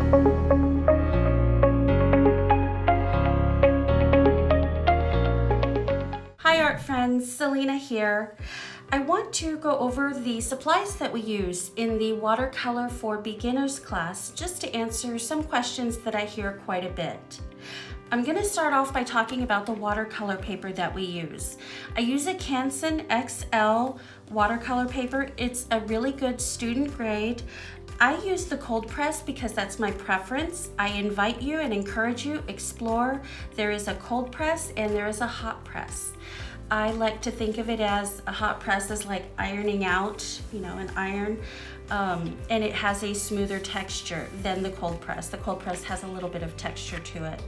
Hi art friends, Selena here. I want to go over the supplies that we use in the Watercolor for Beginners class just to answer some questions that I hear quite a bit. I'm going to start off by talking about the watercolor paper that we use. I use a Canson XL watercolor paper. It's a really good student grade. I use the cold press because that's my preference. I invite you and encourage you, explore. There is a cold press and there is a hot press. I like to think of it as a hot press as like ironing out, an iron, and it has a smoother texture than the cold press. The cold press has a little bit of texture to it.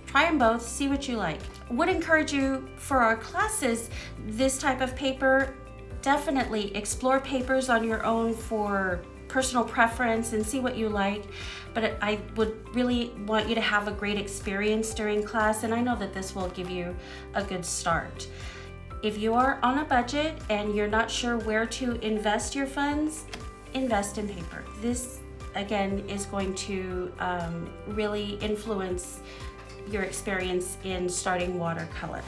Try them both, see what you like. Would encourage you for our classes, this type of paper, definitely explore papers on your own for personal preference and see what you like. But I would really want you to have a great experience during class, and I know that this will give you a good start. If you are on a budget and you're not sure where to invest your funds, invest in paper. This, again, is going to really influence your experience in starting watercolor.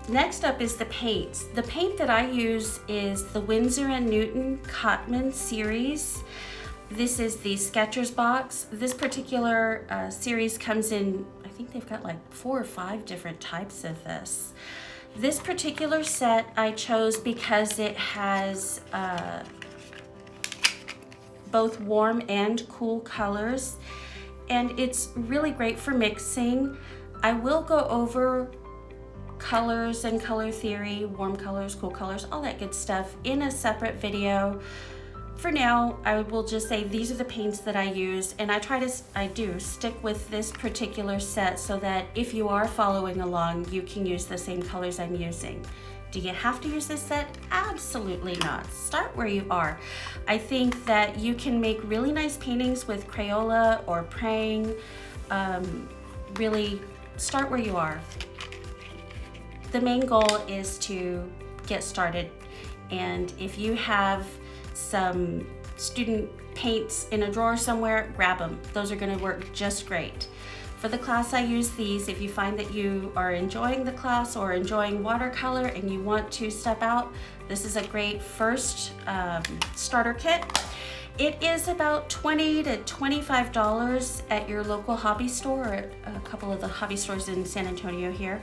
Next up is the paints. The paint that I use is the Winsor & Newton Cotman series. This is the Sketchers box. This particular series comes in, I think they've got like 4 or 5 different types of this. This particular set I chose because it has both warm and cool colors, and it's really great for mixing. I will go over colors and color theory, warm colors, cool colors, all that good stuff in a separate video. For now, I will just say these are the paints that I use, and I do stick with this particular set so that if you are following along, you can use the same colors I'm using. Do you have to use this set? Absolutely not. Start where you are. I think that you can make really nice paintings with Crayola or Prang. Really start where you are. The main goal is to get started, and if you have some student paints in a drawer somewhere, grab them. Those are going to work just great. For the class, I use these. If you find that you are enjoying the class or enjoying watercolor and you want to step out, this is a great first starter kit. It is about $20 to $25 at your local hobby store, or at a couple of the hobby stores in San Antonio here.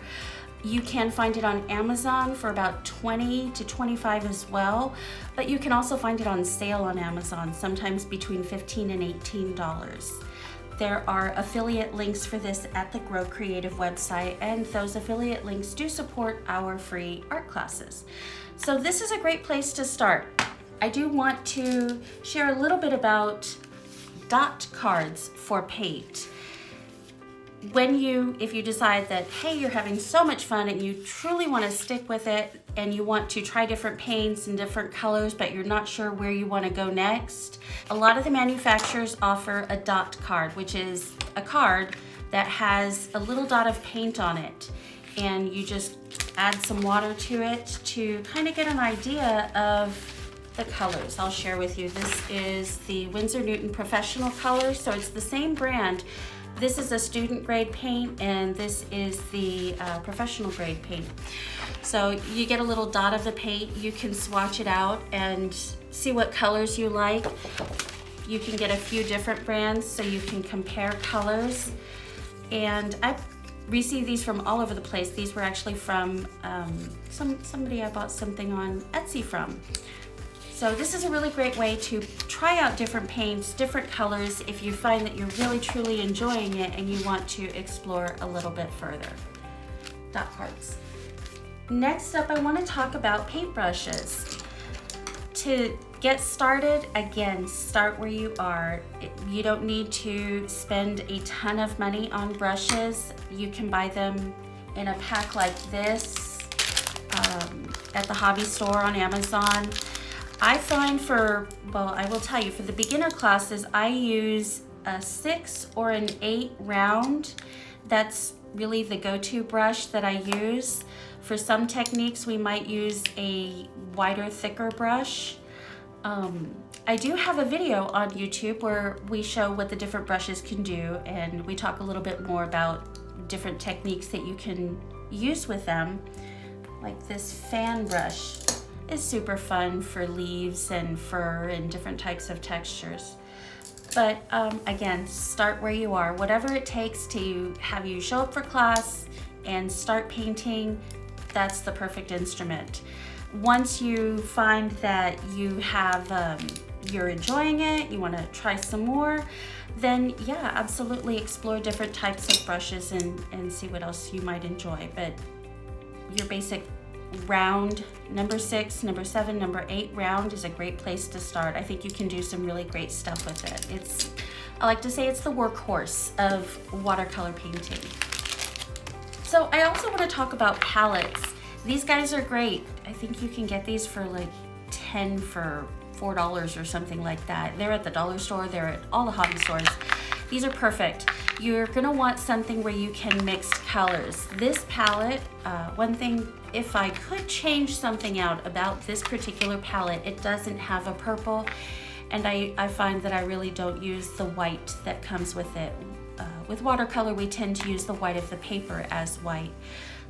You can find it on Amazon for about $20 to $25 as well, but you can also find it on sale on Amazon, sometimes between $15 and $18. There are affiliate links for this at the Grow Creative website, and those affiliate links do support our free art classes. So this is a great place to start. I do want to share a little bit about dot cards for paint. If you decide that, hey, you're having so much fun and you truly want to stick with it and you want to try different paints and different colors, but you're not sure where you want to go next, a lot of the manufacturers offer a dot card, which is a card that has a little dot of paint on it. And you just add some water to it to kind of get an idea of the colors. I'll share with you. This is the Winsor Newton Professional Color, so it's the same brand. This is a student grade paint, and this is the professional grade paint. So you get a little dot of the paint, you can swatch it out and see what colors you like. You can get a few different brands so you can compare colors. And I received these from all over the place. These were actually from somebody I bought something on Etsy from. So this is a really great way to try out different paints, different colors, if you find that you're really truly enjoying it and you want to explore a little bit further. Dot cards. Next up, I want to talk about paintbrushes. To get started, again, start where you are. You don't need to spend a ton of money on brushes. You can buy them in a pack like this at the hobby store on Amazon. I find I will tell you, for the beginner classes, I use a 6 or an 8 round. That's really the go-to brush that I use. For some techniques, we might use a wider, thicker brush. I do have a video on YouTube where we show what the different brushes can do, and we talk a little bit more about different techniques that you can use with them. Like this fan brush is super fun for leaves and fur and different types of textures. But again, start where you are. Whatever it takes to have you show up for class and start painting, that's the perfect instrument. Once you find that you have, you're enjoying it, you want to try some more, then yeah, absolutely explore different types of brushes and see what else you might enjoy. But your basic round, number 6, number 7, number 8 round is a great place to start. I think you can do some really great stuff with it. I like to say it's the workhorse of watercolor painting. So I also want to talk about palettes. These guys are great. I think you can get these for like 10 for $4 or something like that. They're at the dollar store, they're at all the hobby stores. These are perfect. You're gonna want something where you can mix colors. This palette, one thing, if I could change something out about this particular palette, it doesn't have a purple, and I find that I really don't use the white that comes with it. With watercolor, we tend to use the white of the paper as white.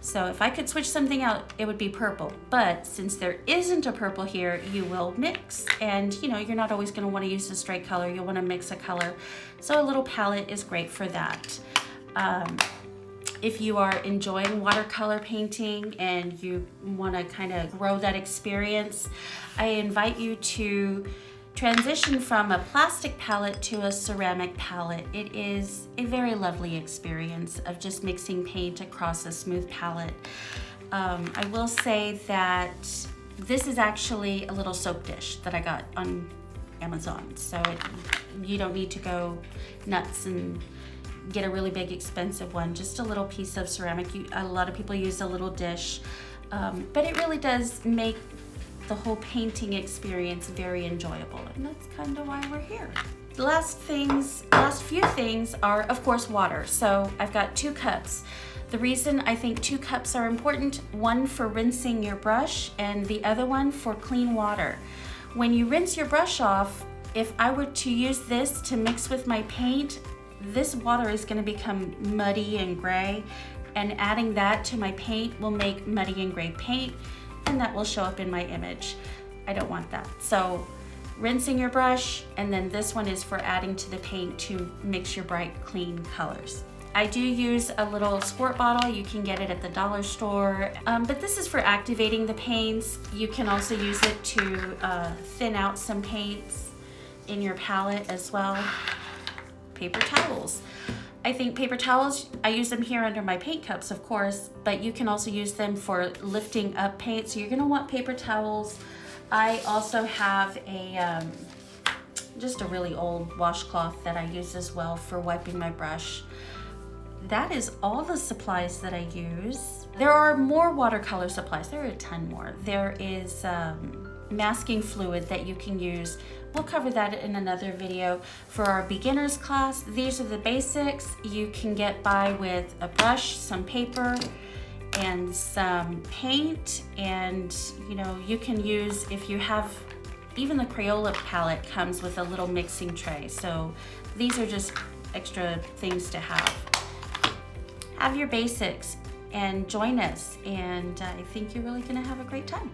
So if I could switch something out, it would be purple. But since there isn't a purple here, you will mix. And you know, you're not always gonna wanna use a straight color, you'll wanna mix a color. So a little palette is great for that. If you are enjoying watercolor painting and you wanna kind of grow that experience, I invite you to transition from a plastic palette to a ceramic palette. It is a very lovely experience of just mixing paint across a smooth palette. I will say that this is actually a little soap dish that I got on Amazon. So you don't need to go nuts and get a really big expensive one, just a little piece of ceramic. A lot of people use a little dish, but it really does make the whole painting experience very enjoyable, and that's kind of why we're here. The last few things are, of course, water. So I've got 2 cups. The reason I think 2 cups are important, one for rinsing your brush and the other one for clean water. When you rinse your brush off, if I were to use this to mix with my paint, this water is going to become muddy and gray, and adding that to my paint will make muddy and gray paint, and that will show up in my image. I don't want that. So rinsing your brush, and then this one is for adding to the paint to mix your bright, clean colors. I do use a little squirt bottle. You can get it at the dollar store, but this is for activating the paints. You can also use it to thin out some paints in your palette as well. Paper towels. I think paper towels, I use them here under my paint cups, of course, but you can also use them for lifting up paint. So you're gonna want paper towels. I also have just a really old washcloth that I use as well for wiping my brush. That is all the supplies that I use. There are more watercolor supplies. There are a ton more. There is masking fluid that you can use. We'll cover that in another video. For our beginners class, these are the basics. You can get by with a brush, some paper, and some paint, and you know, you can use, if you have, even the Crayola palette comes with a little mixing tray. So these are just extra things to have. Have your basics and join us, and I think you're really gonna have a great time.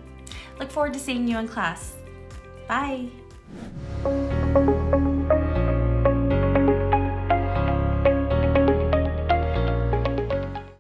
Look forward to seeing you in class. Bye.